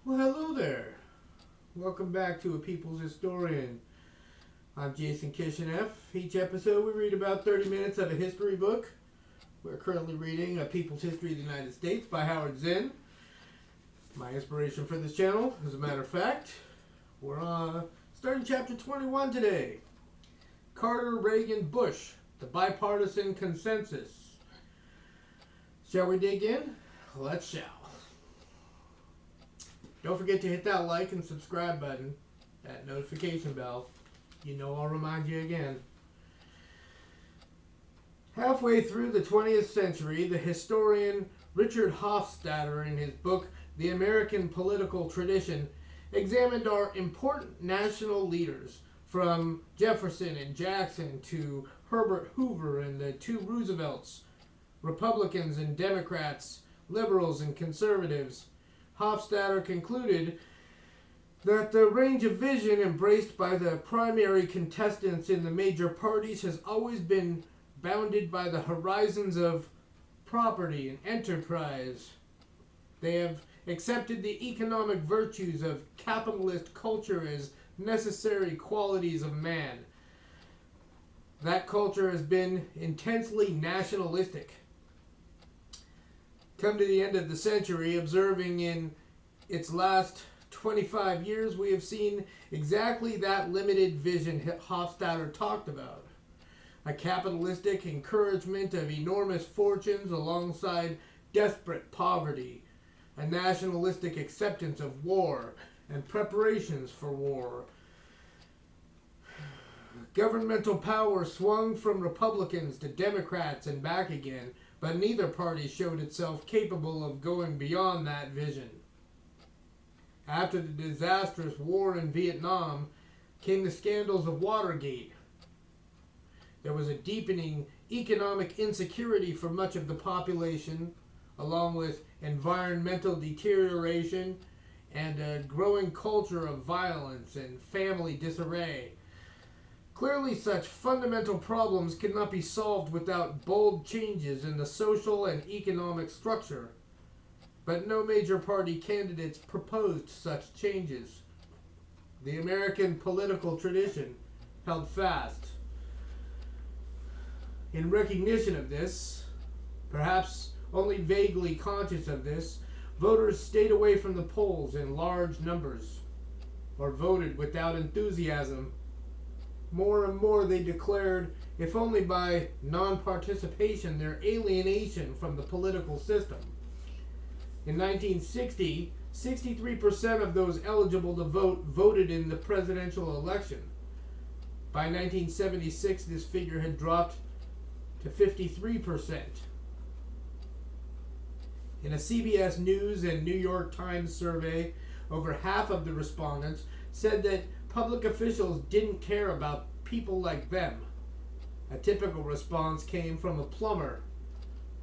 Well, hello there. Welcome back to A People's Historian. I'm Jason Kishineff. Each episode we read about 30 minutes of a history book. We're currently reading A People's History of the United States by Howard Zinn. My inspiration for this channel, as a matter of fact. We're starting chapter 21 today. Carter, Reagan, Bush, the bipartisan consensus. Shall we dig in? Let's shall. Don't forget to hit that like and subscribe button, that notification bell. You know I'll remind you again. Halfway through the 20th century, the historian Richard Hofstadter, in his book The American Political Tradition, examined our important national leaders, from Jefferson and Jackson to Herbert Hoover and the two Roosevelts, Republicans and Democrats, liberals and conservatives. Hofstadter concluded that the range of vision embraced by the primary contestants in the major parties has always been bounded by the horizons of property and enterprise. They have accepted the economic virtues of capitalist culture as necessary qualities of man. That culture has been intensely nationalistic. Come to the end of the century, observing in its last 25 years, we have seen exactly that limited vision Hofstadter talked about. A capitalistic encouragement of enormous fortunes alongside desperate poverty. A nationalistic acceptance of war and preparations for war. Governmental power swung from Republicans to Democrats and back again, but neither party showed itself capable of going beyond that vision. After the disastrous war in Vietnam came the scandals of Watergate. There was a deepening economic insecurity for much of the population, along with environmental deterioration and a growing culture of violence and family disarray. Clearly, such fundamental problems cannot be solved without bold changes in the social and economic structure. But no major party candidates proposed such changes. The American political tradition held fast. In recognition of this, perhaps only vaguely conscious of this, voters stayed away from the polls in large numbers, or voted without enthusiasm. More and more they declared, if only by non-participation, their alienation from the political system. In 1960, 63% of those eligible to vote voted in the presidential election. By 1976, this figure had dropped to 53%. In a CBS News and New York Times survey, over half of the respondents said that public officials didn't care about people like them. A typical response came from a plumber.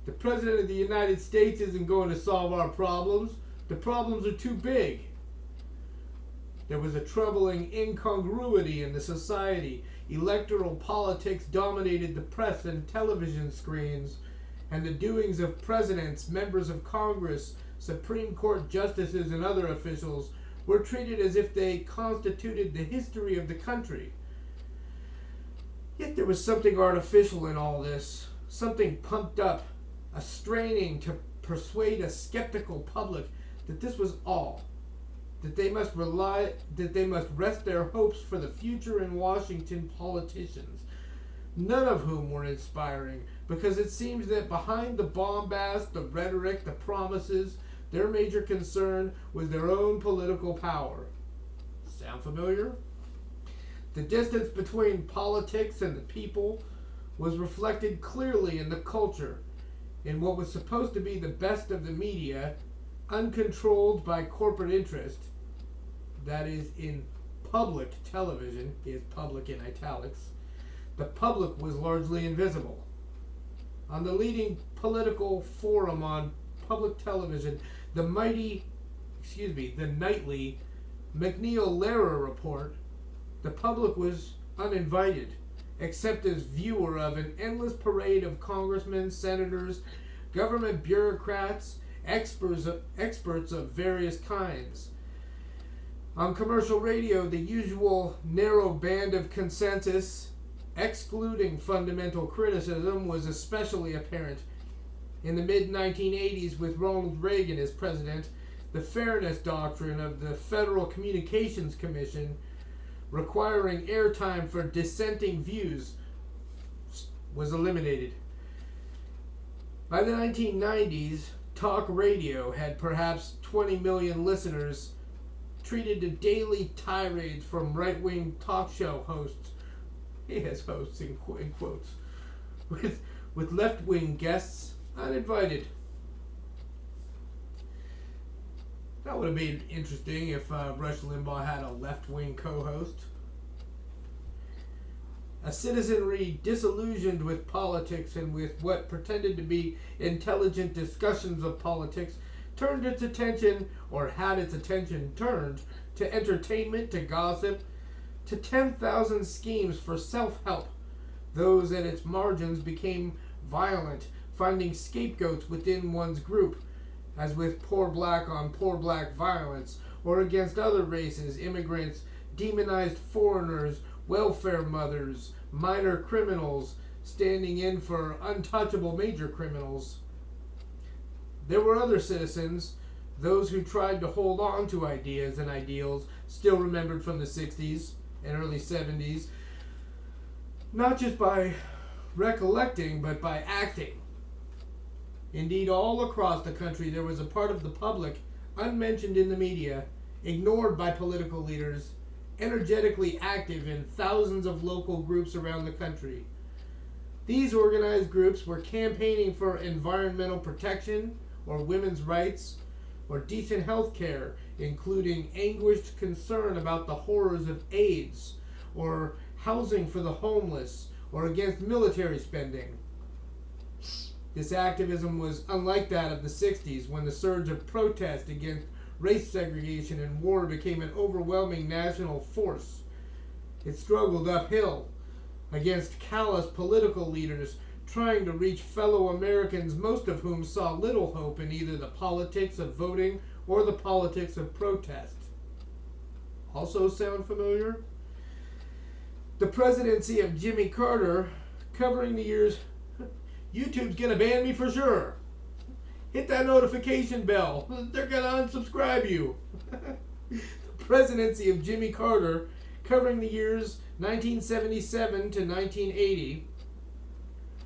The President of the United States isn't going to solve our problems. The problems are too big. There was a troubling incongruity in the society. Electoral politics dominated the press and television screens, and the doings of presidents, members of Congress, Supreme Court justices, and other officials were treated as if they constituted the history of the country. Yet there was something artificial in all this, something pumped up, a straining to persuade a skeptical public that this was all, that they must rest their hopes for the future in Washington politicians, none of whom were inspiring, because it seems that behind the bombast, the rhetoric, the promises, their major concern was their own political power. Sound familiar? The distance between politics and the people was reflected clearly in the culture, in what was supposed to be the best of the media, uncontrolled by corporate interest, that is, in public television, is public in italics. The public was largely invisible. On the leading political forum on public television, the nightly McNeil-Lehrer report, the public was uninvited, except as viewer of an endless parade of congressmen, senators, government bureaucrats, experts of various kinds. On commercial radio, the usual narrow band of consensus, excluding fundamental criticism, was especially apparent. In the mid-1980s, with Ronald Reagan as president, the fairness doctrine of the Federal Communications Commission, requiring airtime for dissenting views, was eliminated. By the 1990s, talk radio had perhaps 20 million listeners, treated to daily tirades from right-wing talk show hosts. He has hosts in quotes, with left-wing guests uninvited. That would have been interesting if Rush Limbaugh had a left-wing co-host. A citizenry disillusioned with politics and with what pretended to be intelligent discussions of politics turned its attention, or had its attention turned, to entertainment, to gossip, to 10,000 schemes for self-help. Those at its margins became violent, finding scapegoats within one's group, as with poor black on poor black violence, or against other races, immigrants, demonized foreigners, welfare mothers, minor criminals, standing in for untouchable major criminals. There were other citizens, those who tried to hold on to ideas and ideals still remembered from the 60s and early 70s, not just by recollecting, but by acting. Indeed, all across the country there was a part of the public, unmentioned in the media, ignored by political leaders, energetically active in thousands of local groups around the country. These organized groups were campaigning for environmental protection, or women's rights, or decent health care, including anguished concern about the horrors of AIDS, or housing for the homeless, or against military spending. This activism was unlike that of the 60s, when the surge of protest against race segregation and war became an overwhelming national force. It struggled uphill against callous political leaders trying to reach fellow Americans, most of whom saw little hope in either the politics of voting or the politics of protest. Also sound familiar? The presidency of Jimmy Carter, covering the years... YouTube's gonna ban me for sure. Hit that notification bell. They're gonna unsubscribe you. The presidency of Jimmy Carter, covering the years 1977 to 1980.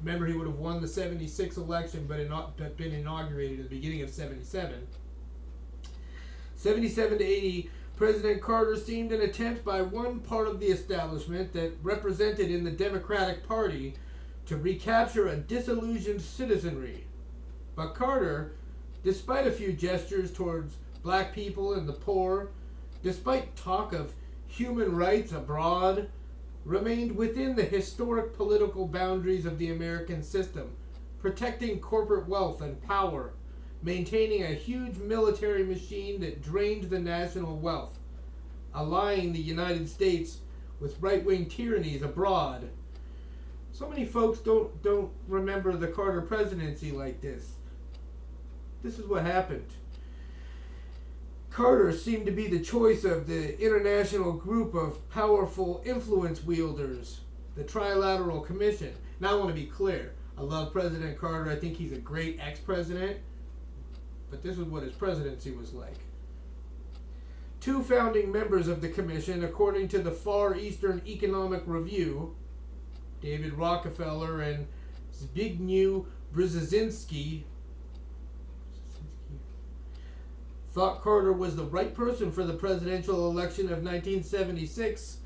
Remember, he would have won the 76 election, but had been inaugurated at the beginning of 77. 77 to 80, President Carter seemed an attempt by one part of the establishment that represented in the Democratic Party to recapture a disillusioned citizenry. But Carter, despite a few gestures towards black people and the poor, despite talk of human rights abroad, remained within the historic political boundaries of the American system, protecting corporate wealth and power, maintaining a huge military machine that drained the national wealth, allying the United States with right-wing tyrannies abroad. So many folks don't remember the Carter presidency like this. This is what happened. Carter seemed to be the choice of the international group of powerful influence wielders, the Trilateral Commission. Now I want to be clear. I love President Carter. I think he's a great ex-president. But this is what his presidency was like. Two founding members of the commission, according to the Far Eastern Economic Review, David Rockefeller and Zbigniew Brzezinski, thought Carter was the right person for the presidential election of 1976,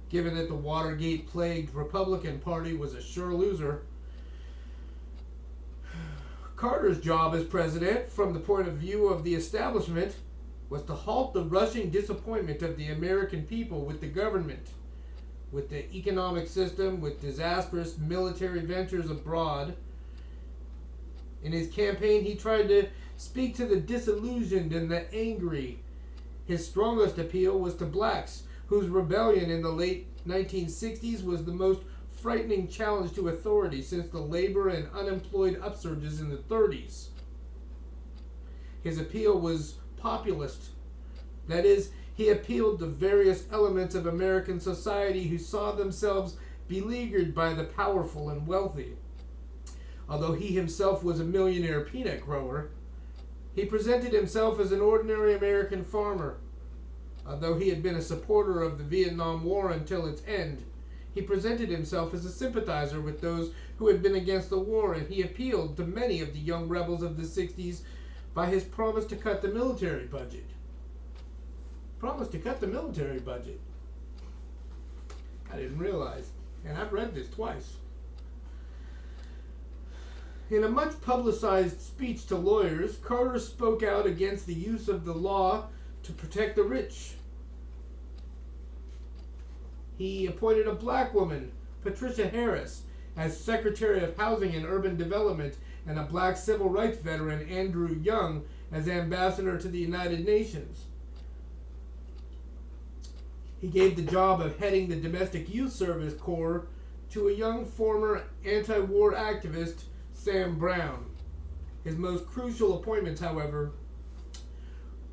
given that the Watergate-plagued Republican Party was a sure loser. Carter's job as president, from the point of view of the establishment, was to halt the rushing disappointment of the American people with the government, with the economic system, with disastrous military ventures abroad. In his campaign, he tried to speak to the disillusioned and the angry. His strongest appeal was to blacks, whose rebellion in the late 1960s was the most frightening challenge to authority since the labor and unemployed upsurges in the 30s. His appeal was populist. That is, He appealed to various elements of American society who saw themselves beleaguered by the powerful and wealthy. Although he himself was a millionaire peanut grower, he presented himself as an ordinary American farmer. Although he had been a supporter of the Vietnam War until its end, he presented himself as a sympathizer with those who had been against the war, and he appealed to many of the young rebels of the 60s by his promise to cut the military budget. Promise to cut the military budget. I didn't realize, and I've read this twice. In a much publicized speech to lawyers, Carter spoke out against the use of the law to protect the rich. He appointed a black woman, Patricia Harris, as Secretary of Housing and Urban Development, and a black civil rights veteran, Andrew Young, as Ambassador to the United Nations. He gave the job of heading the Domestic Youth Service Corps to a young former anti-war activist, Sam Brown. His most crucial appointments, however,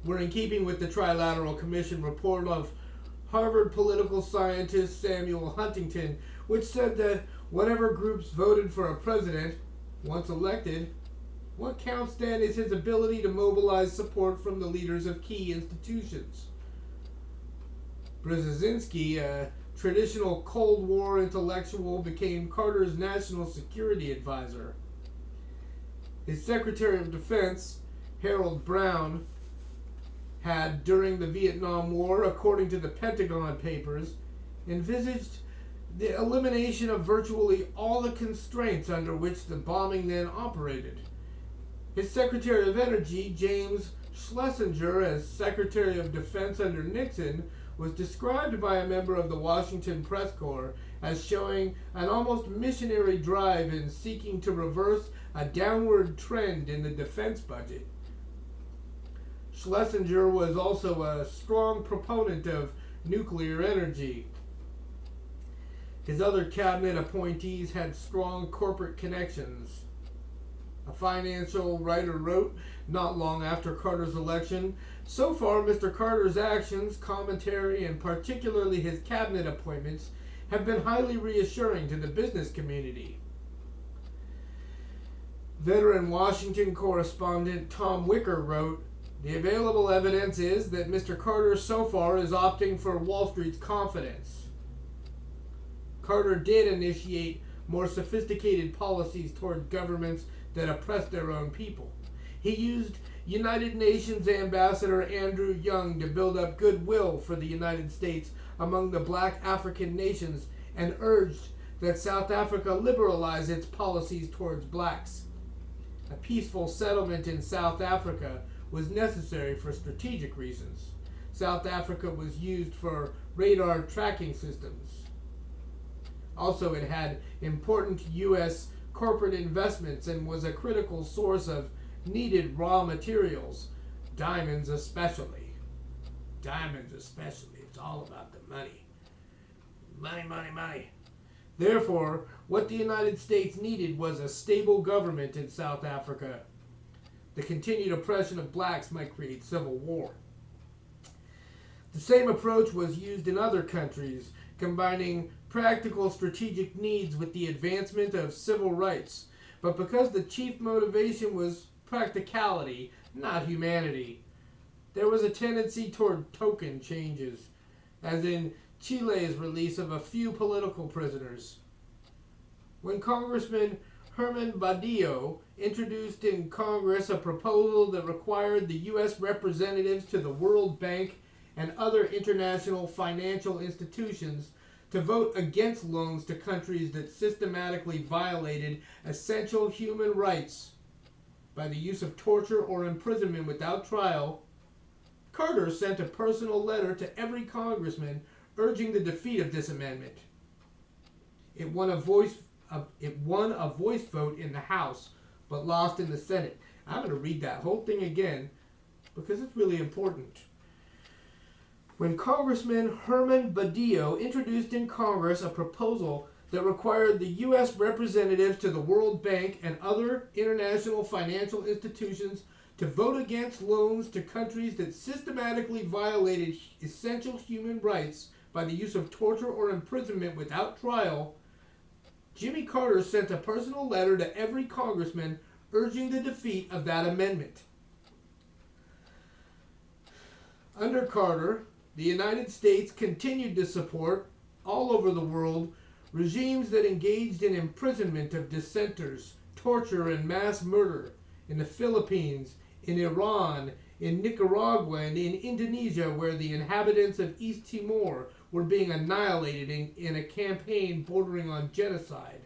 were in keeping with the Trilateral Commission report of Harvard political scientist Samuel Huntington, which said that whatever groups voted for a president, once elected, what counts then is his ability to mobilize support from the leaders of key institutions. Brzezinski, a traditional Cold War intellectual, became Carter's national security advisor. His Secretary of Defense, Harold Brown, had, during the Vietnam War, according to the Pentagon Papers, envisaged the elimination of virtually all the constraints under which the bombing then operated. His Secretary of Energy, James Schlesinger, as Secretary of Defense under Nixon, was described by a member of the Washington Press Corps as showing an almost missionary drive in seeking to reverse a downward trend in the defense budget. Schlesinger was also a strong proponent of nuclear energy. His other cabinet appointees had strong corporate connections. A financial writer wrote, not long after Carter's election, "So far, Mr. Carter's actions, commentary, and particularly his cabinet appointments have been highly reassuring to the business community." Veteran Washington correspondent Tom Wicker wrote, "The available evidence is that Mr. Carter so far is opting for Wall Street's confidence." Carter did initiate more sophisticated policies toward governments that oppressed their own people. He used United Nations Ambassador Andrew Young to build up goodwill for the United States among the black African nations and urged that South Africa liberalize its policies towards blacks. A peaceful settlement in South Africa was necessary for strategic reasons. South Africa was used for radar tracking systems. Also, it had important U.S. corporate investments and was a critical source of needed raw materials, diamonds especially. Diamonds especially. It's all about the money. Money, money, money. Therefore, what the United States needed was a stable government in South Africa. The continued oppression of blacks might create civil war. The same approach was used in other countries, combining practical strategic needs with the advancement of civil rights. But because the chief motivation was practicality, not humanity, there was a tendency toward token changes, as in Chile's release of a few political prisoners. When Congressman Herman Badillo introduced in Congress a proposal that required the U.S. representatives to the World Bank and other international financial institutions to vote against loans to countries that systematically violated essential human rights by the use of torture or imprisonment without trial, Carter sent a personal letter to every congressman urging the defeat of this amendment. It won a voice vote in the House, but lost in the Senate. I'm going to read that whole thing again because it's really important. When Congressman Herman Badillo introduced in Congress a proposal that required the U.S. representatives to the World Bank and other international financial institutions to vote against loans to countries that systematically violated essential human rights by the use of torture or imprisonment without trial, Jimmy Carter sent a personal letter to every congressman urging the defeat of that amendment. Under Carter, the United States continued to support, all over the world, regimes that engaged in imprisonment of dissenters, torture, and mass murder in the Philippines, in Iran, in Nicaragua, and in Indonesia, where the inhabitants of East Timor were being annihilated in a campaign bordering on genocide.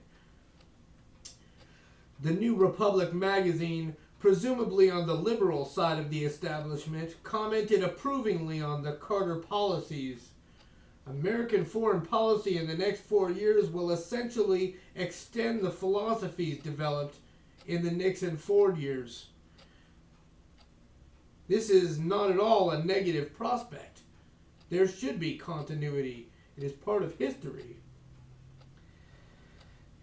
The New Republic magazine, presumably on the liberal side of the establishment, commented approvingly on the Carter policies. American foreign policy in the next 4 years will essentially extend the philosophies developed in the Nixon-Ford years. This is not at all a negative prospect. There should be continuity. It is part of history.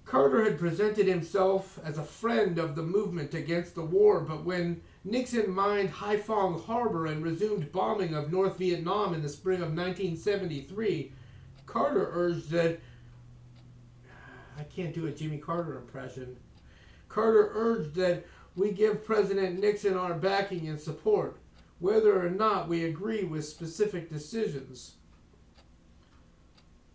Carter had presented himself as a friend of the movement against the war, but when Nixon mined Haiphong Harbor and resumed bombing of North Vietnam in the spring of 1973, Carter urged that... I can't do a Jimmy Carter impression. Carter urged that we give President Nixon our backing and support, whether or not we agree with specific decisions.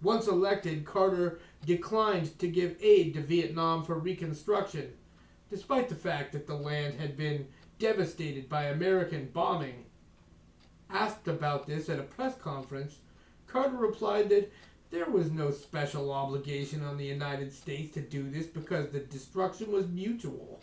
Once elected, Carter declined to give aid to Vietnam for reconstruction, despite the fact that the land had been devastated by American bombing. Asked about this at a press conference, Carter replied that there was no special obligation on the United States to do this because the destruction was mutual.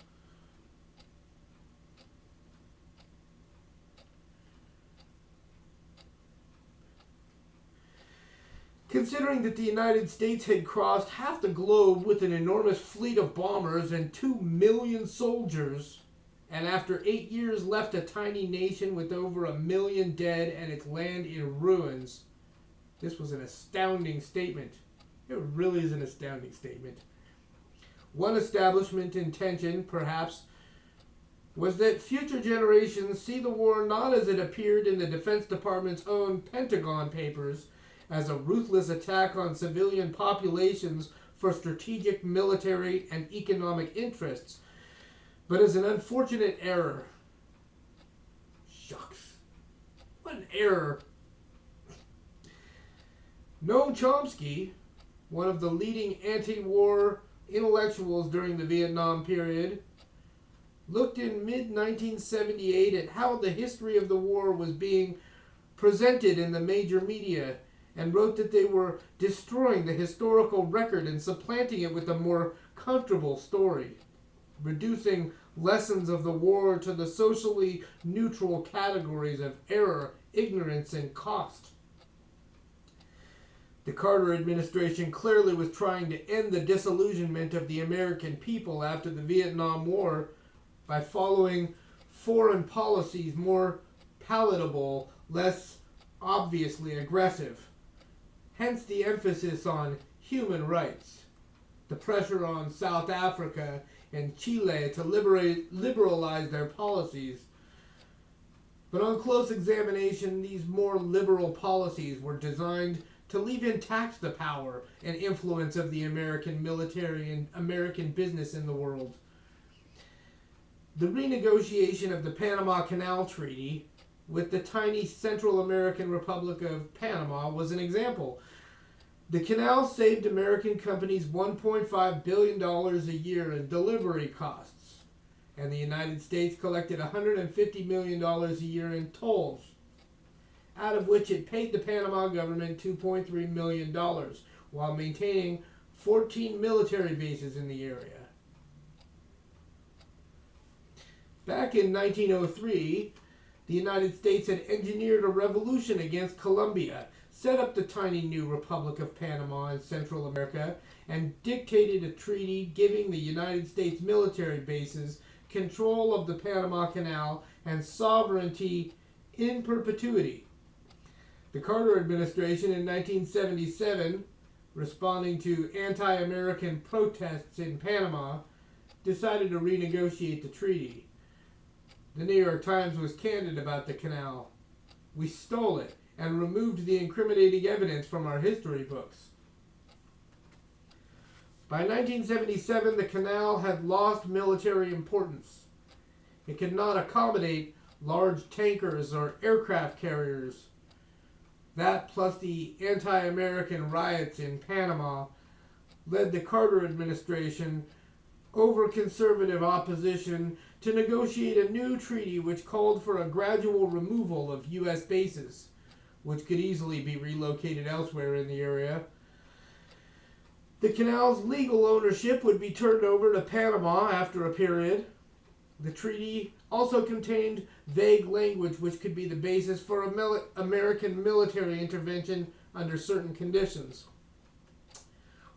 Considering that the United States had crossed half the globe with an enormous fleet of bombers and 2 million soldiers, and after 8 years left a tiny nation with over 1 million dead and its land in ruins, this was an astounding statement. It really is an astounding statement. One establishment intention, perhaps, was that future generations see the war not as it appeared in the Defense Department's own Pentagon papers, as a ruthless attack on civilian populations for strategic military and economic interests, but as an unfortunate error. Shucks. What an error. Noam Chomsky, one of the leading anti-war intellectuals during the Vietnam period, looked in mid-1978 at how the history of the war was being presented in the major media, and wrote that they were destroying the historical record and supplanting it with a more comfortable story, reducing lessons of the war to the socially neutral categories of error, ignorance, and cost. The Carter administration clearly was trying to end the disillusionment of the American people after the Vietnam War by following foreign policies more palatable, less obviously aggressive. Hence the emphasis on human rights, the pressure on South Africa and Chile to liberalize their policies. But on close examination, these more liberal policies were designed to leave intact the power and influence of the American military and American business in the world. The renegotiation of the Panama Canal Treaty with the tiny Central American Republic of Panama was an example. The canal saved American companies $1.5 billion a year in delivery costs, and the United States collected $150 million a year in tolls, out of which it paid the Panama government $2.3 million, while maintaining 14 military bases in the area. Back in 1903, the United States had engineered a revolution against Colombia, set up the tiny new Republic of Panama in Central America, and dictated a treaty giving the United States military bases control of the Panama Canal and sovereignty in perpetuity. The Carter administration in 1977, responding to anti-American protests in Panama, decided to renegotiate the treaty. The New York Times was candid about the canal. We stole it and removed the incriminating evidence from our history books. By 1977, the canal had lost military importance. It could not accommodate large tankers or aircraft carriers. That, plus the anti-American riots in Panama, led the Carter administration, over conservative opposition, to negotiate a new treaty which called for a gradual removal of U.S. bases, which could easily be relocated elsewhere in the area. The canal's legal ownership would be turned over to Panama after a period. The treaty also contained vague language which could be the basis for American military intervention under certain conditions.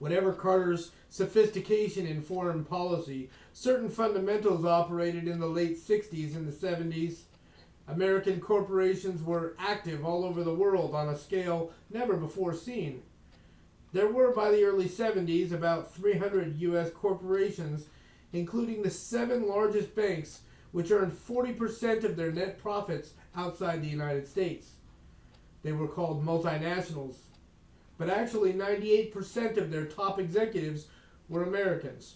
Whatever Carter's sophistication in foreign policy, certain fundamentals operated in the late 60s and the 70s. American corporations were active all over the world on a scale never before seen. There were, by the early 70s, about 300 U.S. corporations, including the 7 largest banks, which earned 40% of their net profits outside the United States. They were called multinationals. But actually, 98% of their top executives were Americans.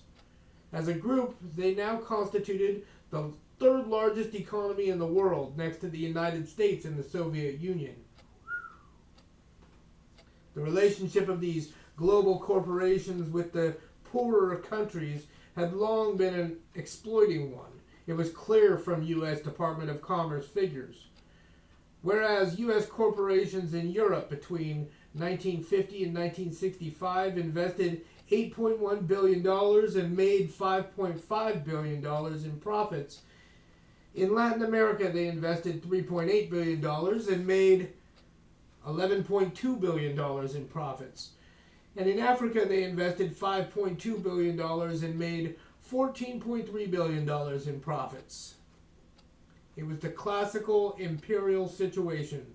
As a group, they now constituted the 3rd largest economy in the world, next to the United States and the Soviet Union. The relationship of these global corporations with the poorer countries had long been an exploiting one. It was clear from U.S. Department of Commerce figures. Whereas U.S. corporations in Europe between 1950 and 1965 invested $8.1 billion and made $5.5 billion in profits. In Latin America, they invested $3.8 billion and made $11.2 billion in profits. And in Africa, they invested $5.2 billion and made $14.3 billion in profits. It was the classical imperial situation,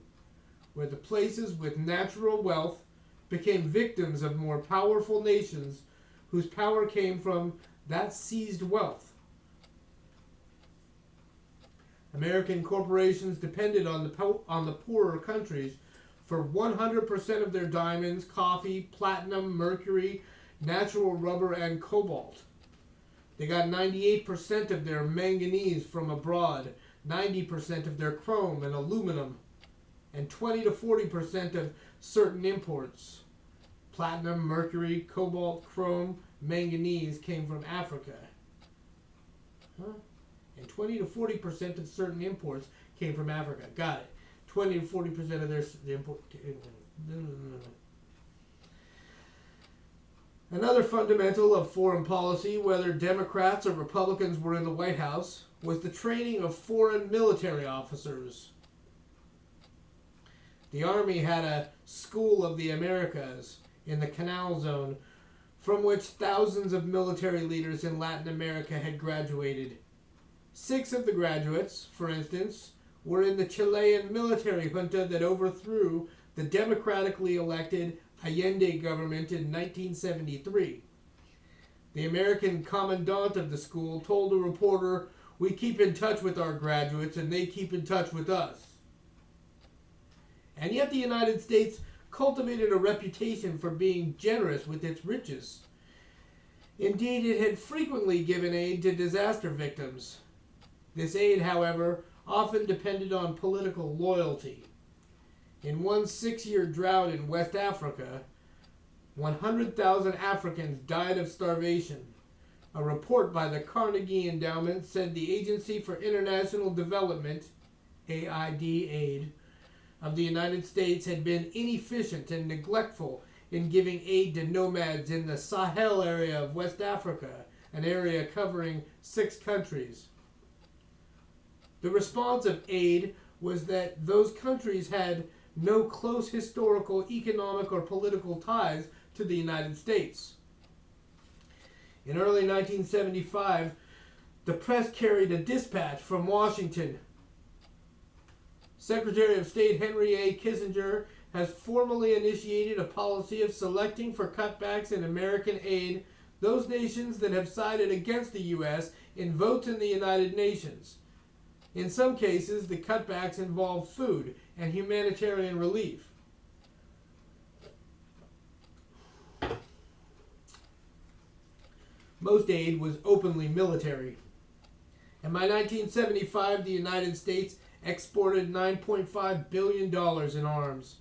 where the places with natural wealth became victims of more powerful nations whose power came from that seized wealth. American corporations depended on the poorer countries for 100% of their diamonds, coffee, platinum, mercury, natural rubber, and cobalt. They got 98% of their manganese from abroad, 90% of their chrome and aluminum, and 20 to 40% of certain imports. Platinum, mercury, cobalt, chrome, manganese came from Africa. And 20 to 40% of certain imports came from Africa. Got it. 20 to 40% of their import. Another fundamental of foreign policy, whether Democrats or Republicans were in the White House, was the training of foreign military officers. The Army had a School of the Americas in the Canal Zone, from which thousands of military leaders in Latin America had graduated. 6 of the graduates, for instance, were in the Chilean military junta that overthrew the democratically elected Allende government in 1973. The American commandant of the school told a reporter, "We keep in touch with our graduates and they keep in touch with us." And yet the United States cultivated a reputation for being generous with its riches. Indeed, it had frequently given aid to disaster victims. This aid, however, often depended on political loyalty. In one 6-year drought in West Africa, 100,000 Africans died of starvation. A report by the Carnegie Endowment said the Agency for International Development, AID, of the United States had been inefficient and neglectful in giving aid to nomads in the Sahel area of West Africa, an area covering 6 countries. The response of aid was that those countries had no close historical, economic, or political ties to the United States. In early 1975, the press carried a dispatch from Washington. Secretary of State Henry A. Kissinger has formally initiated a policy of selecting for cutbacks in American aid those nations that have sided against the U.S. in votes in the United Nations. In some cases, the cutbacks involved food and humanitarian relief. Most aid was openly military. And by 1975, the United States exported $9.5 billion in arms.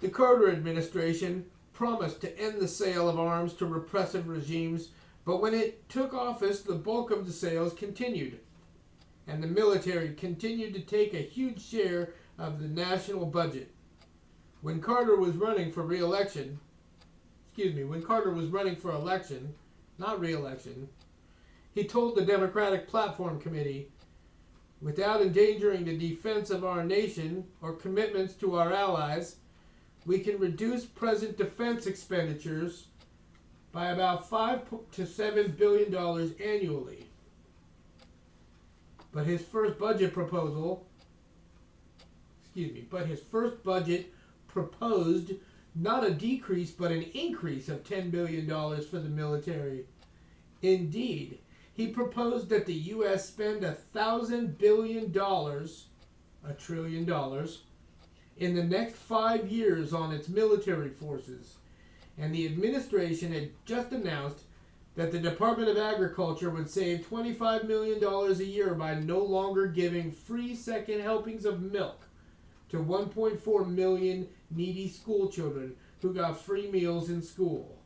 The Carter administration promised to end the sale of arms to repressive regimes, but when it took office, the bulk of the sales continued, and the military continued to take a huge share of the national budget. When Carter was running for election, not re-election, he told the Democratic Platform Committee, "Without endangering the defense of our nation or commitments to our allies, we can reduce present defense expenditures by about $5 to $7 billion annually." But his first budget proposed not a decrease but an increase of $10 billion for the military. Indeed, he proposed that the U.S. spend $1,000 billion, $1 trillion, in the next 5 years on its military forces. And the administration had just announced that the Department of Agriculture would save $25 million a year by no longer giving free second helpings of milk to 1.4 million needy school children who got free meals in school.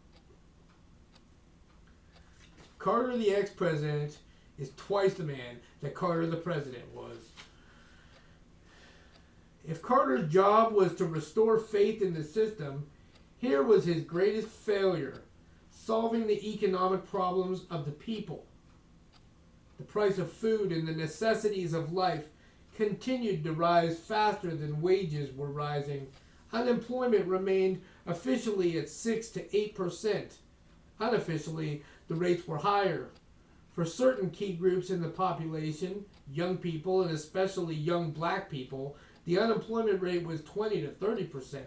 Carter the ex-president is twice the man that Carter the president was. If Carter's job was to restore faith in the system, here was his greatest failure: solving the economic problems of the people. The price of food and the necessities of life continued to rise faster than wages were rising. Unemployment remained officially at 6 to 8%. Unofficially, the rates were higher. For certain key groups in the population, young people and especially young black people, the unemployment rate was 20 to 30%.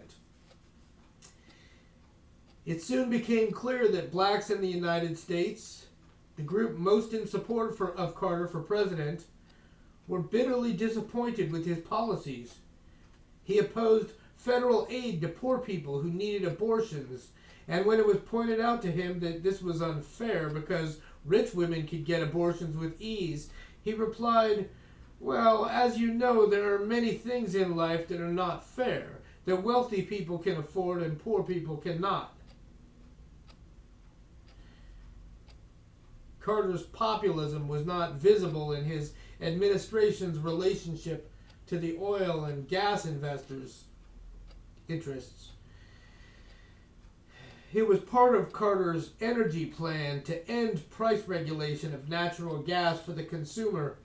It soon became clear that blacks in the United States, the group most in support of Carter for president, were bitterly disappointed with his policies. He opposed federal aid to poor people who needed abortions, and when it was pointed out to him that this was unfair because rich women could get abortions with ease, he replied, "Well, as you know, there are many things in life that are not fair, that wealthy people can afford and poor people cannot." Carter's populism was not visible in his administration's relationship to the oil and gas investors' interests. It was part of Carter's energy plan to end price regulation of natural gas for the consumer.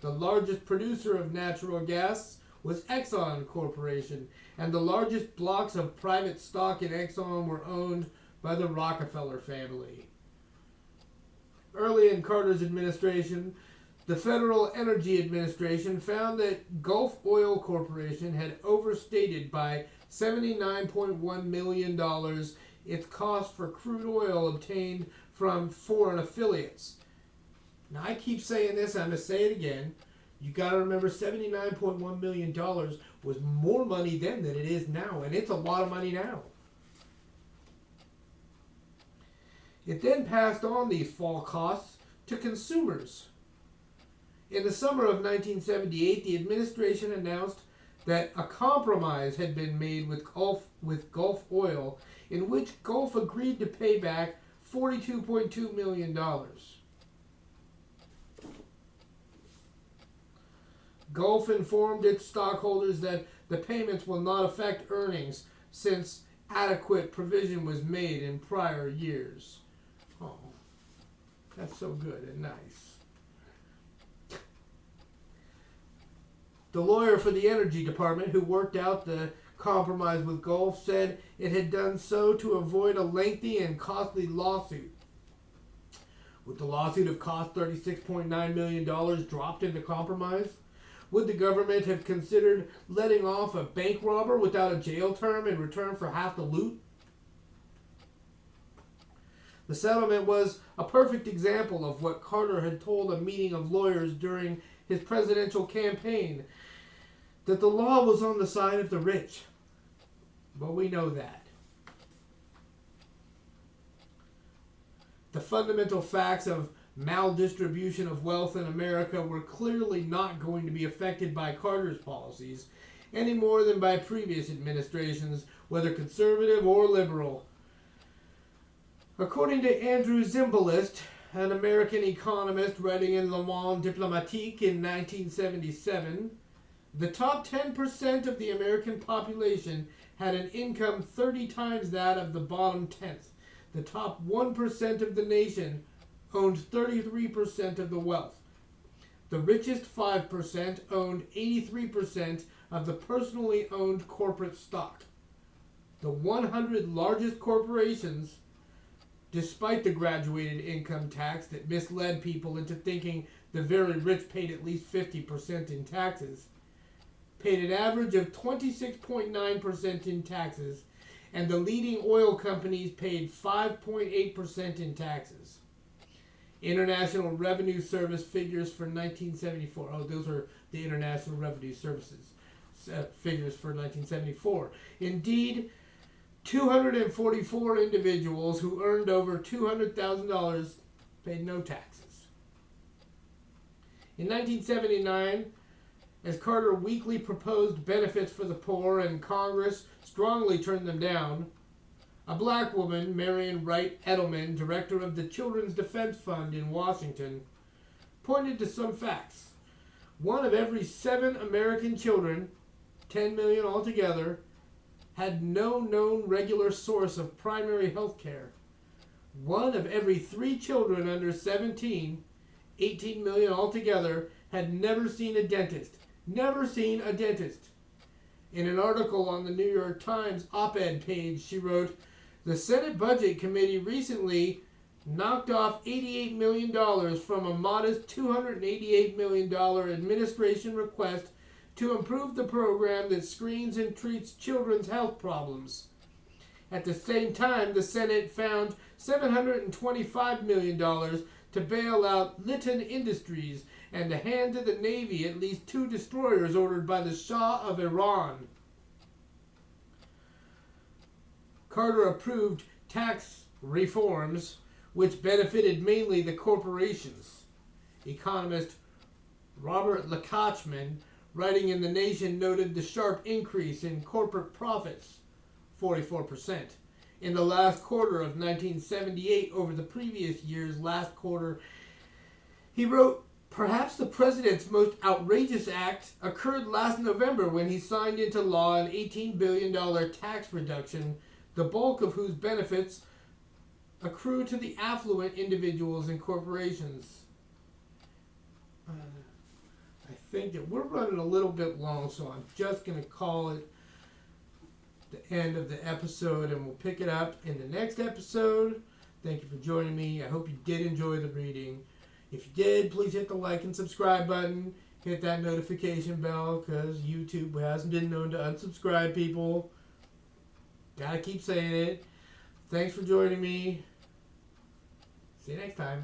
The largest producer of natural gas was Exxon Corporation, and the largest blocks of private stock in Exxon were owned by the Rockefeller family. Early in Carter's administration, the Federal Energy Administration found that Gulf Oil Corporation had overstated by $79.1 million its cost for crude oil obtained from foreign affiliates. Now, I keep saying this, I'm going to say it again. You got to remember, $79.1 million was more money then than it is now, and it's a lot of money now. It then passed on these fall costs to consumers. In the summer of 1978, the administration announced that a compromise had been made with Gulf Oil, in which Gulf agreed to pay back $42.2 million. Gulf informed its stockholders that the payments will not affect earnings since adequate provision was made in prior years. Oh, that's so good and nice. The lawyer for the Energy Department who worked out the compromise with Gulf said it had done so to avoid a lengthy and costly lawsuit. Would the lawsuit have cost $36.9 million dropped in the compromise? Would the government have considered letting off a bank robber without a jail term in return for half the loot? The settlement was a perfect example of what Carter had told a meeting of lawyers during his presidential campaign, that the law was on the side of the rich. But we know that. The fundamental facts of maldistribution of wealth in America were clearly not going to be affected by Carter's policies any more than by previous administrations, whether conservative or liberal. According to Andrew Zimbalist, an American economist writing in Le Monde Diplomatique in 1977, the top 10% of the American population had an income 30 times that of the bottom tenth. The top 1% of the nation owned 33% of the wealth. The richest 5% owned 83% of the personally owned corporate stock. The 100 largest corporations, despite the graduated income tax that misled people into thinking the very rich paid at least 50% in taxes, paid an average of 26.9% in taxes, and the leading oil companies paid 5.8% in taxes. International Revenue Service figures for 1974. Oh, those are the International Revenue Services figures for 1974. Indeed, 244 individuals who earned over $200,000 paid no taxes. In 1979, as Carter weekly proposed benefits for the poor and Congress strongly turned them down, a black woman, Marion Wright Edelman, director of the Children's Defense Fund in Washington, pointed to some facts. 1 of every 7 American children, 10 million altogether, had no known regular source of primary health care. 1 of every 3 children under 17, 18 million altogether, had never seen a dentist. Never seen a dentist. In an article on the New York Times op-ed page, she wrote, "The Senate Budget Committee recently knocked off $88 million from a modest $288 million administration request to improve the program that screens and treats children's health problems. At the same time, the Senate found $725 million to bail out Litton Industries and to hand to the Navy at least 2 destroyers ordered by the Shah of Iran." Carter approved tax reforms which benefited mainly the corporations. Economist Robert Lachman, writing in The Nation, noted the sharp increase in corporate profits, 44%, in the last quarter of 1978 over the previous year's last quarter. He wrote, "Perhaps the president's most outrageous act occurred last November when he signed into law an $18 billion tax reduction, the bulk of whose benefits accrue to the affluent individuals and corporations." I think that we're running a little bit long, so I'm just going to call it the end of the episode, and we'll pick it up in the next episode. Thank you for joining me. I hope you did enjoy the reading. If you did, please hit the like and subscribe button. Hit that notification bell, because YouTube hasn't been known to unsubscribe people. Gotta keep saying it. Thanks for joining me. See you next time.